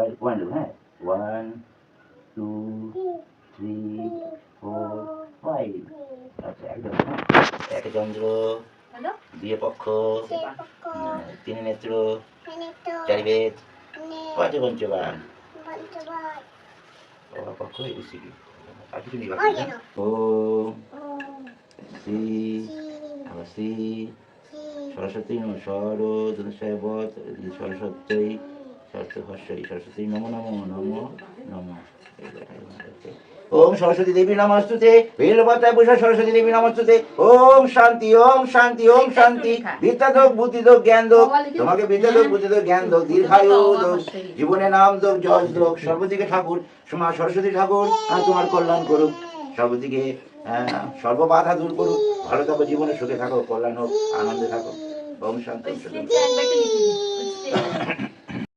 এবার ওয়ান দেবো, হ্যাঁ, 1 2 3 4 5। আচ্ছা একদম, হ্যাঁ, একে চন্দ্র, দুয়ে পক্ষ, তিনে নেত্র, চারি বেদ, পাঁচে পঞ্চবান, পক্ষ এবিসিডি। আর কিছু নেই বাকি, হ্যাঁ? ওম শ্রী শ্রী সরস্বতী নম সরস্বতী বধ সরস্বতী সরস্বতী হর্ষই সরস্বতী নমো নমো নমো নমো। ওম সরস্বতী দেবী নমস্তুতে, বেলপাতায় বসে সরস্বতী দেবী নমস্তুতে। ওম শান্তি ওম শান্তি ওম শান্তি। বিদ্যা দোক বুদ্ধি দোক জ্ঞান দোক, তোমাকে বিদ্যা দোক বুদ্ধি দোক জ্ঞান দোক, দীর্ঘায়ু দোক, জীবনে নাম দোক যশ দোক। সর্বদিকে ঠাকুর মা সরস্বতী ঠাকুর তোমার কল্যাণ করুক, সর্বদিকে সর্ববাধা দূর করুক, ভালো থাকো, জীবনে সুখে থাকো, কল্যাণ হোক, আনন্দে থাকো। ওম শান্তি।